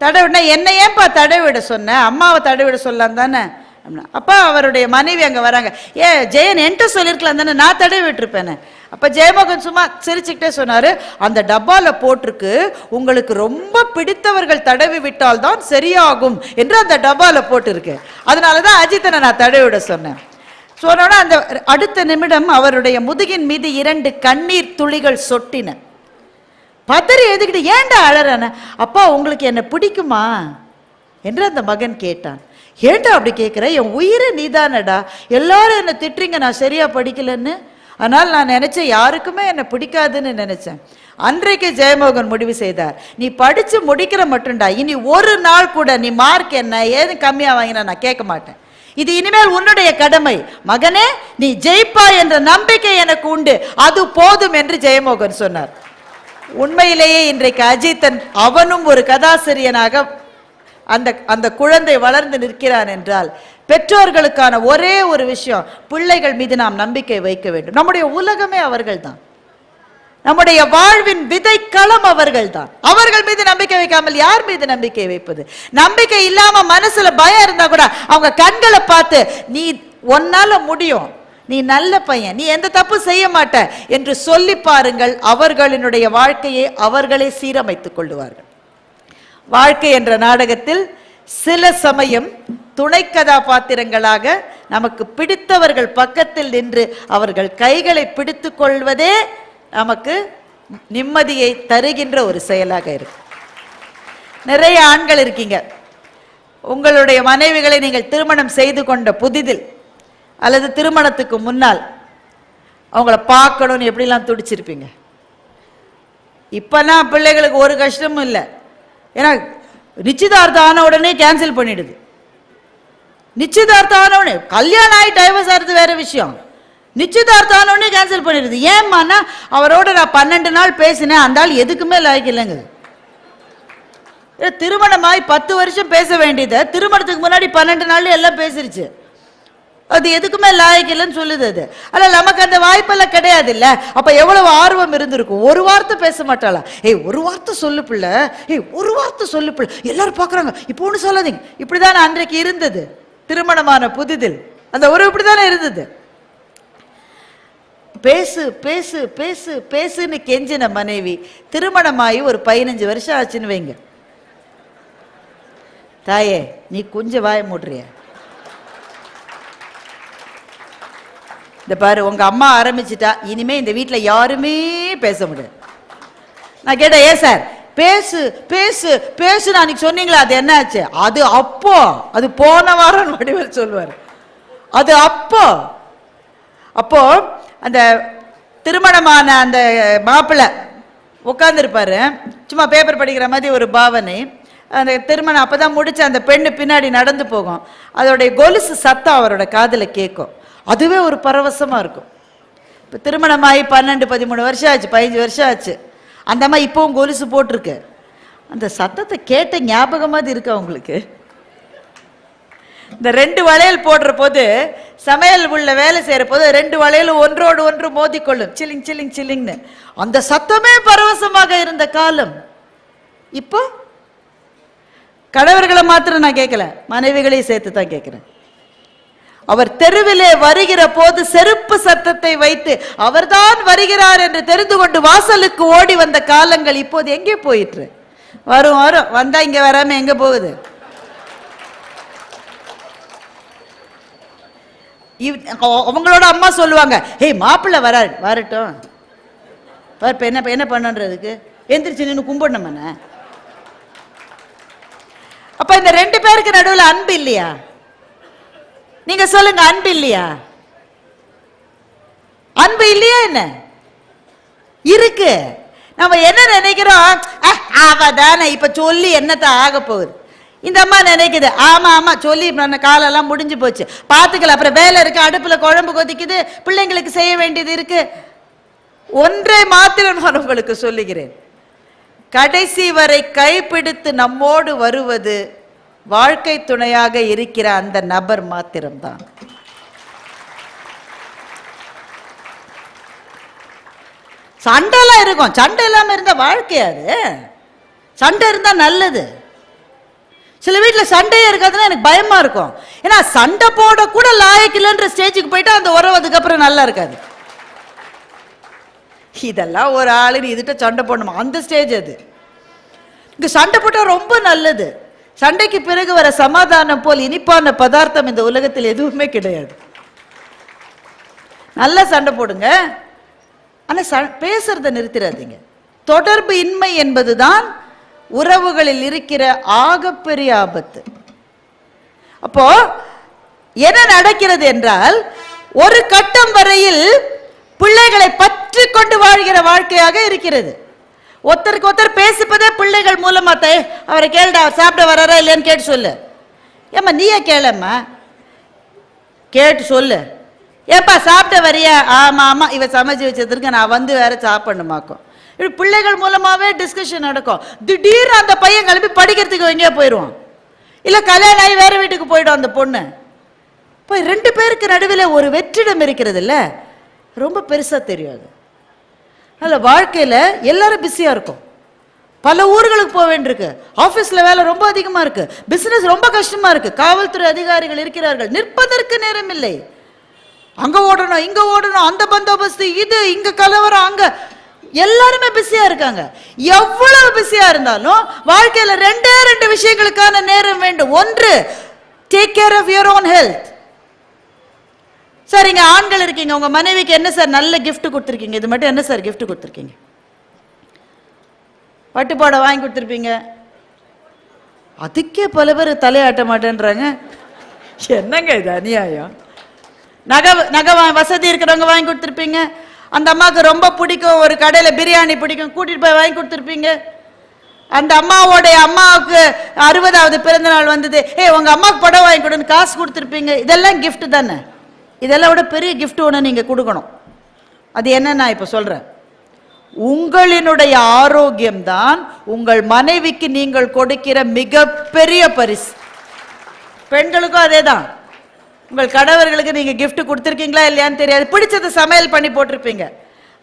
Speaker 1: தடவிட்டா, என்ன ஏன்பா தடவி விட சொன்ன, அம்மாவை தடவி விட சொல்லலாம் தானே. அப்பா அவருடைய மனைவி அங்க வராங்க, ஜெயன் என்கிட்ட சொல்லியிருக்கலாம் தானே, நான் தடவி விட்டுருப்பேன். அப்ப ஜெயமோகன் சும்மா சிரிச்சுக்கிட்டே சொன்னாரு, அந்த டப்பால போட்டிருக்கு, உங்களுக்கு ரொம்ப பிடித்தவர்கள் தடவி விட்டால் தான் சரியாகும் என்று அந்த டப்பால போட்டிருக்கு, அதனாலதான் அஜித்தனை நான் தடவி விட சொன்னேன். சொன்னோன்னா அந்த அடுத்த நிமிடம் அவருடைய முதுகின் மீது 2 கண்ணீர் துளிகள் சொட்டின. பதறி எழுதுகிட்டு, ஏன்டா அழறான, அப்பா உங்களுக்கு என்ன பிடிக்குமா என்று அந்த மகன் கேட்டான். ஏன்டா அப்படி கேட்குற, என் உயிரை நீதானடா, எல்லாரும் என்னை திட்டுறீங்க நான் சரியா படிக்கலன்னு, ஆனால் நான் நினைச்சேன் யாருக்குமே என்னை பிடிக்காதுன்னு நினைச்சேன். அன்றைக்கு ஜெயமோகன் முடிவு செய்தார், நீ படிச்சு முடிக்கிற மட்டும்டா, இனி ஒரு நாள் கூட நீ மார்க் என்ன ஏது கம்மியா வாங்கினா நான் கேட்க மாட்டேன், இது இனிமேல் உன்னுடைய கடமை, மகனே நீ ஜெயிப்பா என்ற நம்பிக்கை எனக்கு உண்டு, அது போதும் என்று ஜெயமோகன் சொன்னார். உண்மையிலேயே இன்றைக்கு அஜித்தன் அவனும் ஒரு கதாசிரியனாக அந்த குழந்தை வளர்ந்து நிற்கிறான் என்றால் பெற்றோர்களுக்கான ஒரே ஒரு விஷயம், பிள்ளைகள் மீது நாம் நம்பிக்கை வைக்க வேண்டும். நம்முடைய உலகமே அவர்கள் தான், நம்முடைய வாழ்வின் விதைக்களம் அவர்கள் தான். அவர்கள் மீது நம்பிக்கை வைக்காமல் யார் மீது நம்பிக்கை வைப்பது? நம்பிக்கை இல்லாம மனசுல பயம் இருந்தா கூட அவங்க கண்களை பார்த்து, நீ ஒன்னால முடியும், நீ நல்ல பையன், நீ எந்த தப்பு செய்ய மாட்ட என்று சொல்லி பாருங்கள், அவர்களினுடைய வாழ்க்கையை அவர்களே சீரமைத்துக் கொள்ளுவார்கள். வாழ்க்கை என்ற நாடகத்தில் சில சமயம் துணை கதாபாத்திரங்களாக நமக்கு பிடித்தவர்கள் பக்கத்தில் நின்று அவர்கள் கைகளை பிடித்துக் கொள்வதே நமக்கு நிம்மதியை தருகின்ற ஒரு செயலாக இருக்கு. நிறைய ஆண்கள் இருக்கீங்க, உங்களுடைய மனைவிகளை நீங்கள் திருமணம் செய்து கொண்ட புதிதில் அல்லது திருமணத்துக்கு முன்னால் அவங்கள பார்க்கணும்னு எப்படிலாம் துடிச்சிருப்பீங்க. இப்பெல்லாம் பிள்ளைகளுக்கு ஒரு கஷ்டமும் இல்லை, ஏன்னா நிச்சயதார்த்தம் ஆன உடனே கேன்சல் பண்ணிடுது. நிச்சயதார்த்தம் ஆன உடனே, கல்யாணம் ஆகி டைவர்ஸ் ஆகிறது வேற விஷயம், நிச்சயதார்த்தம் ஆன உடனே கேன்சல் பண்ணிடுது. ஏம்மானா அவரோட நான் 12 நாள் பேசினேன், அந்த ஆள் எதுக்குமே லாய்க்கு இல்லைங்க. திருமணமாய் 10 வருஷம் பேச வேண்டியதை திருமணத்துக்கு முன்னாடி 12 நாள் எல்லாம் பேசிருச்சு, அது எதுக்குமே லாய்க்கு இல்லைன்னு சொல்லுது. அது அல்ல, நமக்கு அந்த வாய்ப்பெல்லாம் கிடையாது இல்ல. அப்ப எவ்வளவு ஆர்வம் இருந்திருக்கும். ஒரு வார்த்தை பேச மாட்டாளா, ஒரு வார்த்தை சொல்லு பிள்ளை, ஒரு வார்த்தை சொல்லு பிள்ளை, எல்லாரும் பாக்குறாங்க, இப்போ ஒண்ணு சொல்லாதீங்க. இப்படிதானே அன்றைக்கு இருந்தது திருமணமான புதிதில், அந்த உறவு இப்படிதானே இருந்தது. பேசு பேசு பேசு பேசுன்னு கெஞ்சின மனைவி திருமணமாயி ஒரு 15 வருஷம் ஆச்சுன்னு வைங்க, தாயே நீ கொஞ்சம் வாய மூடுறிய, இந்த பாரு உங்க அம்மா ஆரம்பிச்சுட்டா இனிமே இந்த வீட்டில் யாருமே பேச முடியாது. நான் கேட்டேன், ஏன் சார் பேசு பேசு பேசு அன்னைக்கு சொன்னீங்களா, அது என்ன ஆச்சு? அது அப்போ, அது போன வாரம் வடிவேல் சொல்லுவார், அது அப்போ. அப்போ அந்த திருமணமான அந்த மாப்பிள்ளை உட்காந்துருப்பாரு, சும்மா பேப்பர் படிக்கிற மாதிரி ஒரு பாவனை. அந்த திருமணம் அப்பதான் முடிச்சு அந்த பெண்ணு பின்னாடி நடந்து போகும், அதோடைய கொலுசு சத்தம் அவரோட காதில் கேட்கும். அதுவே ஒரு பரவசமா இருக்கும். இப்போ திருமணமாகி 12-13 வருஷம் ஆச்சு, 15 வருஷம் ஆச்சு. அந்த அம்மா இப்போவும் கொலுசு போட்டிருக்கு. அந்த சத்தத்தை கேட்ட ஞாபகமாக இருக்கு அவங்களுக்கு. இந்த 2 வளையல் போடுற போது, சமையல் உள்ள வேலை செய்யற போது 2 வளையலும் ஒன்றோடு ஒன்று மோதிக்கொள்ளும், சில்லிங் சில்லிங் சில்லிங்னு. அந்த சத்தமே பரவசமாக இருந்த காலம். இப்போ கணவர்களை மாத்திரம் நான் கேட்கல, மனைவிகளையும் சேர்த்து தான் கேட்கிறேன். அவர் தெருவிலே வருகிற போது செருப்பு சத்தத்தை வைத்து அவர்தான் வருகிறார் என்று தெரிந்து கொண்டு வாசலுக்கு ஓடி வந்த காலங்கள் இப்போது எங்கே போயிற்று? வரும் வரும், வந்தா இங்க வராம எங்க போகுது? அவங்களோட அம்மா சொல்லுவாங்க, ஏய் மாப்பிள்ளை வராரு, வரட்டும், இப்ப என்ன என்ன பண்ணுன்றதுக்கு எந்திரிச்சு நின்று கும்பிடணும். அப்ப இந்த 2 பேருக்கு நடுவில் அன்பு இல்லையா? நீங்க சொல்லுங்க, அன்பு இல்லையா? அன்பு இல்லையா? என்ன இருக்கு? நம்ம என்ன நினைக்கிறோம், அவதானே இப்ப சொல்லி என்னத்த ஆக போகுது. இந்த அம்மா நினைக்குது, ஆமா ஆமா சொல்லி காலெல்லாம் முடிஞ்சு போச்சு, பாத்துக்கல, அப்புறம் வேலை இருக்கு, அடுப்புல குழம்பு கொதிக்குது, பிள்ளைங்களுக்கு செய்ய வேண்டியது இருக்கு. ஒன்றை மாத்திரம் நான் உங்களுக்கு சொல்லுகிறேன், கடைசி வரை கைப்பிடித்து நம்மோடு வருவது வாழ்க்கை துணையாக இருக்கிற அந்த நபர் மாத்திரம்தான். சண்டைலாம் இருக்கும், சண்டை இல்லாம இருந்தா வாழ்க்கையாது. சண்டை இருந்தா நல்லது. சில வீட்டில் சண்டையே இருக்காதுன்னா எனக்கு பயமா இருக்கும். ஏன்னா சண்டை போட கூட லாயக்கில்லைன்ற ஸ்டேஜுக்கு போயிட்டா அந்த உறவு அதுக்கப்புறம் நல்லா இருக்காது. இதெல்லாம் ஒரு ஆளுன்னு இதுகிட்ட சண்டை போடணுமா, அந்த ஸ்டேஜ் அது. இங்க சண்டை போட்டால் ரொம்ப நல்லது. சண்டைக்கு பிறகு வர சமாதானம் போல் இனிப்பான பதார்த்தம் இந்த உலகத்தில் எதுவுமே கிடையாது. நல்லா சண்டை போடுங்க, ஆனால் பேசுறதை நிறுத்திடாதீங்க. தொடர்பு இன்மை என்பதுதான் உறவுகளில் இருக்கிற ஆகப்பெரிய ஆபத்து. அப்போ என்ன நடக்கிறது என்றால், ஒரு கட்டம் வரையில் பிள்ளைகளை பற்றி கொண்டு வாழ்கிற வாழ்க்கையாக இருக்கிறது. ஒருத்தருக்கு ஒருத்தர் பேசிப்பதே பிள்ளைகள் மூலமா. அவரை கேளுடா, சாப்பிட வர்றாரா இல்லையான்னு கேட்டு சொல்லு. ஏம்மா நீயே கேளம்மா, கேட்டு சொல்லு. ஏப்பா சாப்பிட்ட வரியா? ஆமா ஆமா, இவ சமைச்சு வச்சதுக்கு நான் வந்து வேற சாப்பிடணுமாக்கும். இப்படி பிள்ளைகள் மூலமாவே டிஸ்கஷன் நடக்கும். திடீர்னு அந்த பையன் கிளம்பி படிக்கிறதுக்கு எங்கேயோ போயிடுவான், இல்ல கல்யாணம் ஆகி வேற வீட்டுக்கு போயிடும் அந்த பொண்ணு. இப்போ 2 பேருக்கு நடுவில் ஒரு வெற்றிடம் இருக்கிறது இல்ல, ரொம்ப பெருசா தெரியாது. அதில் வாழ்க்கையில் எல்லாரும் பிஸியாக இருக்கும். பல ஊர்களுக்கு போக வேண்டியிருக்கு, ஆஃபீஸில் வேலை ரொம்ப அதிகமாக இருக்குது, பிஸ்னஸ் ரொம்ப கஷ்டமாக இருக்குது, காவல்துறை அதிகாரிகள் இருக்கிறார்கள், நிற்பதற்கு நேரம் இல்லை. அங்கே ஓடணும், இங்கே ஓடணும், அந்த பந்தோபஸ்து, இது இங்கே கலவரம், அங்கே எல்லாருமே பிஸியாக இருக்காங்க. எவ்வளவு பிஸியாக இருந்தாலும் வாழ்க்கையில் 2 விஷயங்களுக்கான நேரம் வேண்டும். ஒன்று, take care of your own health. Sir இங்கே ஆண்கள் இருக்கீங்க, உங்கள் மனைவிக்கு என்ன சார் நல்ல கிஃப்ட் கொடுத்துருக்கீங்க? இது மட்டும் என்ன சார் கிஃப்ட் கொடுத்துருக்கீங்க? பட்டுப்பாடை வாங்கி கொடுத்துருப்பீங்க. அதுக்கே பல பேர் தலையாட்ட மாட்டேன்றாங்க. என்னங்க இது அநியாயம்? நகை வசதி இருக்கிறவங்க வாங்கி கொடுத்துருப்பீங்க. அந்த அம்மாவுக்கு ரொம்ப பிடிக்கும், ஒரு கடையில் பிரியாணி பிடிக்கும், கூட்டிகிட்டு போய் வாங்கி கொடுத்துருப்பீங்க. அந்த அம்மாவோடைய அம்மாவுக்கு 60வது பிறந்த நாள் வந்தது, உங்கள் அம்மாவுக்கு படம் வாங்கி கொடுன்னு காசு கொடுத்துருப்பீங்க. இதெல்லாம் கிஃப்ட் தானே? இதெல்லாம் விட பெரிய கிஃப்ட் ஒன்று நீங்கள் கொடுக்கணும். அது என்ன நான் இப்போ சொல்கிறேன், உங்களினுடைய ஆரோக்கியம்தான் உங்கள் மனைவிக்கு நீங்கள் கொடுக்கிற மிகப்பெரிய பரிசு. பெண்களுக்கும் அதே தான். உங்கள் கணவர்களுக்கு நீங்கள் கிஃப்ட் கொடுத்துருக்கீங்களா இல்லையான்னு தெரியாது, பிடிச்சதை சமையல் பண்ணி போட்டிருப்பீங்க.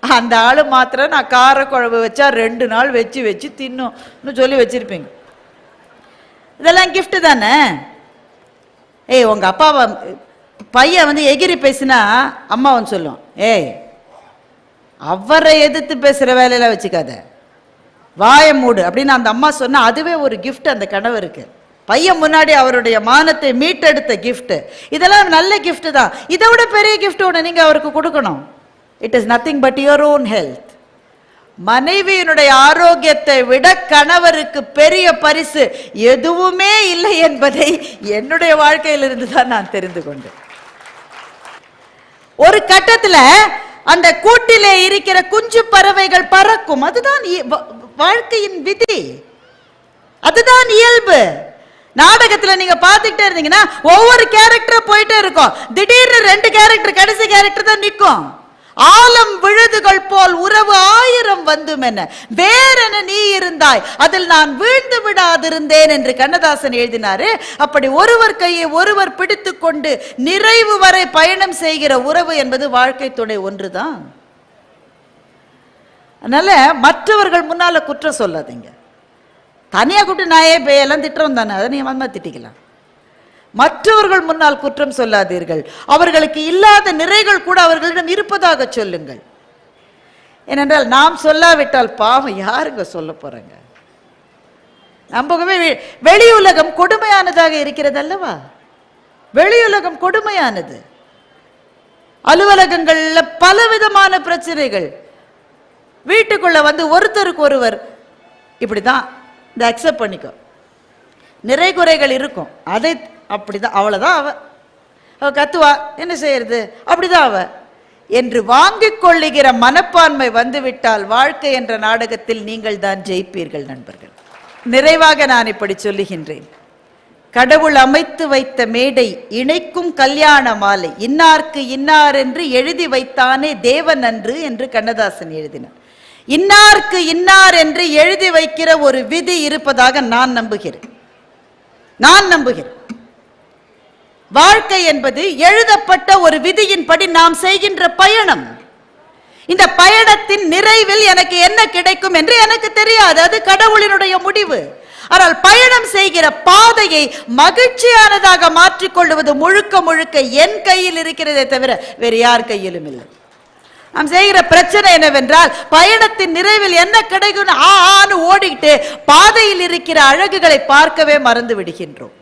Speaker 1: அந்த ஆள் மாத்திரம் நான் காரக்குழம்பு வச்சா 2 நாள் வச்சு வச்சு தின்னும்னு சொல்லி வச்சிருப்பீங்க. இதெல்லாம் கிஃப்ட் தானே? உங்கள் அப்பாவை பையன் வந்து எகிரி பேசினா அம்மா வந்து சொல்லும், அவரை எதிர்த்து பேசுகிற வேலையெல்லாம் வச்சுக்காத, வாய மூடு அப்படின்னு அந்த அம்மா சொன்னால் அதுவே ஒரு கிஃப்ட் அந்த கணவருக்கு. பையன் முன்னாடி அவருடைய மானத்தை மீட்டெடுத்த கிஃப்ட். இதெல்லாம் நல்ல கிஃப்ட் தான். இதை விட பெரிய கிஃப்ட் ஒன்று நீங்க அவருக்கு கொடுக்கணும். It is nothing but your own health. மனைவியினுடைய ஆரோக்கியத்தை விட கணவருக்கு பெரிய பரிசு எதுவுமே இல்லை என்பதை என்னுடைய வாழ்க்கையிலிருந்து தான் நான் தெரிந்து கொண்டேன். ஒரு கட்டத்தில் அந்த கூட்டிலே இருக்கிற குஞ்சு பறவைகள் பறக்கும். அதுதான் வாழ்க்கையின் விதி, அதுதான் இயல்பு. நாடகத்துல நீங்க பாத்துக்கிட்டே இருந்தீங்கன்னா ஒவ்வொரு கேரக்டர் போயிட்டே இருக்கும். திடீர்னு 2 கேரக்டர், கடைசி கேரக்டர் தான் நிற்கும். ஆலம் விழுதுகள் போல் உறவு 1000 வந்தும் என்ன வேறென நீ இருந்தாய், அதில் நான் வீழ்ந்து விடாதிருந்தேன் என்று கண்ணதாசன் எழுதினாரு. அப்படி ஒருவர் கையை ஒருவர் பிடித்து கொண்டு நிறைவு வரை பயணம் செய்கிற உறவு என்பது வாழ்க்கை துணை ஒன்றுதான். அதனால மற்றவர்கள் முன்னால குற்றம் சொல்லாதீங்க. தனியா கூப்பிட்டு நாயே பேயெல்லாம் திட்டுறோம் தானே, அதை நீங்க மன்மா திட்டிக்கலாம். மற்றவர்கள் முன்னால் குற்றம் சொல்லாதீர்கள். அவர்களுக்கு இல்லாத நிறைகள் கூட அவர்களிடம் இருப்பதாக சொல்லுங்கள். ஏனென்றால் நாம் சொல்லாவிட்டால் பாவம் யாருங்க சொல்ல போறாங்க? நம்பகமே வெளி உலகம் கொடுமையானதாக இருக்கிறது அல்லவா? வெளியுலகம் கொடுமையானது. அலுவலகங்கள்ல பலவிதமான பிரச்சனைகள். வீட்டுக்குள்ள வந்து ஒருத்தருக்கு ஒருவர் இப்படிதான், இதை அக்செப்ட் பண்ணிக்கோ, நிறை குறைகள் இருக்கும், அதை அப்படிதான், அவ்வளவுதான், அவ கத்துவா, என்ன செய்யறது, அப்படிதான் அவ என்று வாங்கிக் கொள்ளுகிற மனப்பான்மை வந்துவிட்டால் வாழ்க்கை என்ற நாடகத்தில் நீங்கள் தான் ஜெயிப்பீர்கள் நண்பர்கள். நிறைவாக நான் இப்படி சொல்லுகின்றேன். கடவுள் அமைத்து வைத்த மேடை இணைக்கும் கல்யாண மாலை, இன்னார்க்கு இன்னார் என்று எழுதி வைத்தானே தேவன் அன்று என்று கண்ணதாசன் எழுதினார். இன்னார்க்கு இன்னார் என்று எழுதி வைக்கிற ஒரு விதி இருப்பதாக நான் நம்புகிறேன். வாழ்க்கை என்பது எழுதப்பட்ட ஒரு விதியின்படி நாம் செய்கின்ற பயணம். இந்த பயணத்தின் நிறைவில் எனக்கு என்ன கிடைக்கும் என்று எனக்கு தெரியாது, அது கடவுளினுடைய முடிவு. ஆனால் பயணம் செய்கிற பாதையை மகிழ்ச்சியானதாக மாற்றிக்கொள்வது முழுக்க முழுக்க என் கையில் இருக்கிறதே தவிர வேறு யார் கையிலும் இல்லை. நாம் செய்கிற பிரச்சனை என்னவென்றால் பயணத்தின் நிறைவில் என்ன கிடைக்கும் ஆன்னு ஓடிக்கிட்டு பாதையில் இருக்கிற அழகுகளை பார்க்கவே மறந்து விடுகின்றோம்.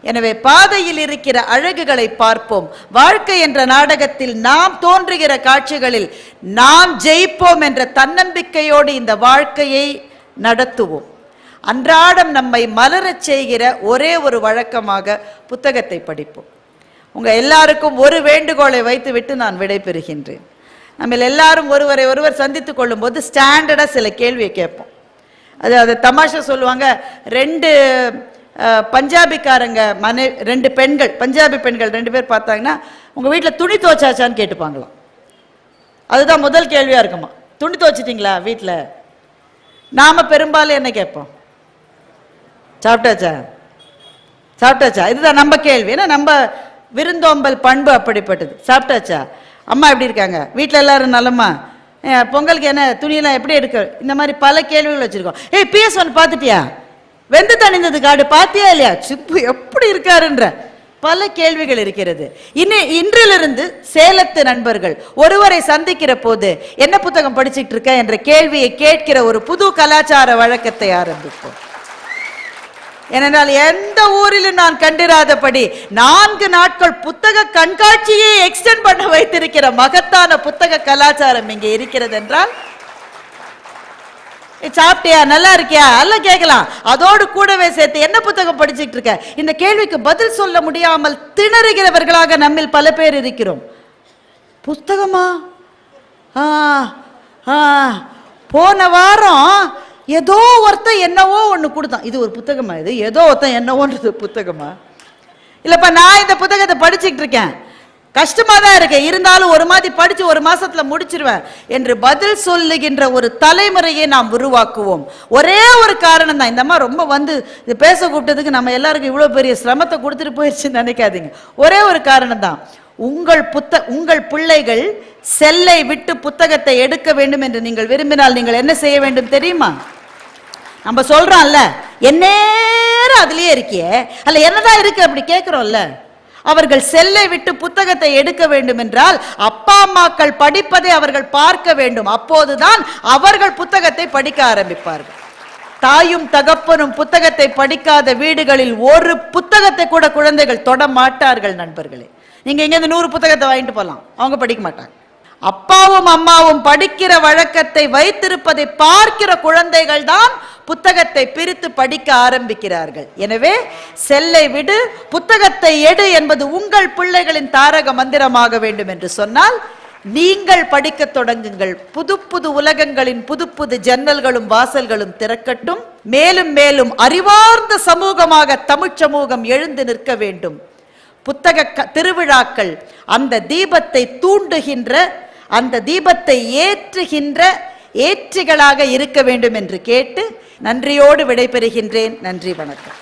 Speaker 1: எனவே பாதையில் இருக்கிற அழகுகளை பார்ப்போம். வாழ்க்கை என்ற நாடகத்தில் நாம் தோன்றுகிற காட்சிகளில் நாம் ஜெயிப்போம் என்ற தன்னம்பிக்கையோடு இந்த வாழ்க்கையை நடத்துவோம். அன்றாடம் நம்மை மலரச் செய்கிற ஒரே ஒரு வழக்கமாக புத்தகத்தை படிப்போம். உங்க எல்லாருக்கும் ஒரு வேண்டுகோளை வைத்து விட்டு நான் விடை பெறுகின்றேன். நம்ம எல்லாரும் ஒருவரை ஒருவர் சந்தித்துக் கொள்ளும் போது ஸ்டாண்டர்டா சில கேள்வியை கேட்போம். அது தமாஷா சொல்லுவாங்க, 2 பஞ்சாபிக்காரங்க ரெண்டு பெண்கள், பஞ்சாபி பெண்கள் 2 பேர் பார்த்தாங்கன்னா உங்க வீட்டில் துணி துவைச்சாச்சான்னு கேட்டுப்பாங்களாம். அதுதான் முதல் கேள்வியா இருக்குமா, துணி துவைச்சிட்டீங்களா வீட்டில்? நாம பெரும்பாலும் என்ன கேட்போம், சாப்பிட்டாச்சா சாப்பிட்டாச்சா, இதுதான் நம்ம கேள்வி. ஏன்னா நம்ம விருந்தோம்பல் பண்பு அப்படிப்பட்டது. சாப்பிட்டாச்சா, அம்மா எப்படி இருக்காங்க, வீட்டில் எல்லாரும் நல்லம்மா, பொங்கலுக்கு என்ன துணியெல்லாம் எப்படி எடுக்க, இந்த மாதிரி பல கேள்விகள் வச்சிருக்கோம். PS1 பார்த்துட்டியா, வெந்து தணிந்தது காடு பாத்தியா இல்லையா, சிப்பு எப்படி இருக்காருன்ற பல கேள்விகள் இருக்கிறது. இன்றிலிருந்து சேலத்து நண்பர்கள் ஒருவரை சந்திக்கிற போது என்ன புத்தகம் படிச்சுட்டு இருக்க என்ற கேள்வியை கேட்கிற ஒரு புது கலாச்சார வழக்கத்தை ஆரம்பிப்போம். ஏனென்றால் எந்த ஊரிலும் நான் கண்டிராதபடி 4 நாட்கள் புத்தக கண்காட்சியை எக்ஸ்டெண்ட் பண்ண வைத்திருக்கிற மகத்தான புத்தக கலாச்சாரம் இங்கே இருக்கிறது என்றால், சாப்பிட்டியா, நல்லா இருக்கியா எல்லாம் கேட்கலாம். அதோடு கூடவே சேர்த்து என்ன புத்தகம் படிச்சுட்டு இருக்க, இந்த கேள்விக்கு பதில் சொல்ல முடியாமல் திணறுகிறவர்களாக நம்மில் பல பேர் இருக்கிறோம். புத்தகமா, போன வாரம் ஏதோ ஒருத்தன் என்னவோ ஒன்று கொடுத்தான், இது ஒரு புத்தகமா, இது ஏதோ ஒருத்தன் என்னவோன்றது புத்தகமா, இல்லப்பா நான் இந்த புத்தகத்தை படிச்சுட்டு இருக்கேன், கஷ்டமா தான் இருக்கு, இருந்தாலும் ஒரு மாதிரி படிச்சு ஒரு மாசத்துல முடிச்சிருவேன் என்று பதில் சொல்லுகின்ற ஒரு தலைமுறையை நாம் உருவாக்குவோம். ஒரே ஒரு காரணம் தான், இந்த அம்மா ரொம்ப வந்து இது பேச கூப்பிட்டதுக்கு நம்ம எல்லாருக்கும் இவ்வளவு பெரிய சிரமத்தை கொடுத்துட்டு போயிடுச்சுன்னு நினைக்காதீங்க. ஒரே ஒரு காரணம் தான், உங்கள் பிள்ளைகள் செல்லை விட்டு புத்தகத்தை எடுக்க வேண்டும் என்று நீங்கள் விரும்பினால் நீங்கள் என்ன செய்ய வேண்டும் தெரியுமா? நம்ம சொல்றோம்ல, எந்நேரம் அதுலயே இருக்கியே, அல்ல என்னதான் இருக்கு அப்படி கேட்கிறோம்ல. அவர்கள் செல்லை விட்டு புத்தகத்தை எடுக்க வேண்டும் என்றால் அப்பா அம்மாக்கள் படிப்பதை அவர்கள் பார்க்க வேண்டும். அப்போதுதான் அவர்கள் புத்தகத்தை படிக்க ஆரம்பிப்பார்கள். தாயும் தகப்பனும் புத்தகத்தை படிக்காத வீடுகளில் ஒரு புத்தகத்தை கூட குழந்தைகள் தொட மாட்டார்கள் நண்பர்களே. நீங்க இங்க 100 புத்தகத்தை வாங்கிட்டு போலாம், அவங்க படிக்க மாட்டாங்க. அப்பாவும் அம்மாவும் படிக்கிற வழக்கத்தை வைத்திருப்பதை பார்க்கிற குழந்தைகள் தான் புத்தகத்தை பிரித்து படிக்க ஆரம்பிக்கிறார்கள். எனவே செல்லை விடு, புத்தகத்தை எடு என்பது உங்கள் பிள்ளைகளின் தாரக மந்திரமாக வேண்டும் என்று சொன்னால் நீங்கள் படிக்க தொடங்குங்கள். புது புது உலகங்களின் புது புது ஜன்னல்களும் வாசல்களும் திறக்கட்டும். மேலும் மேலும் அறிவார்ந்த சமூகமாக தமிழ் சமூகம் எழுந்து நிற்க வேண்டும். புத்தக திருவிழாக்கள் அந்த தீபத்தை தூண்டுகின்ற, அந்த தீபத்தை ஏற்றுகின்ற ஏற்றிகளாக இருக்க வேண்டும் என்று கேட்டு நன்றியோடு விடைபெறுகின்றேன். நன்றி, வணக்கம்.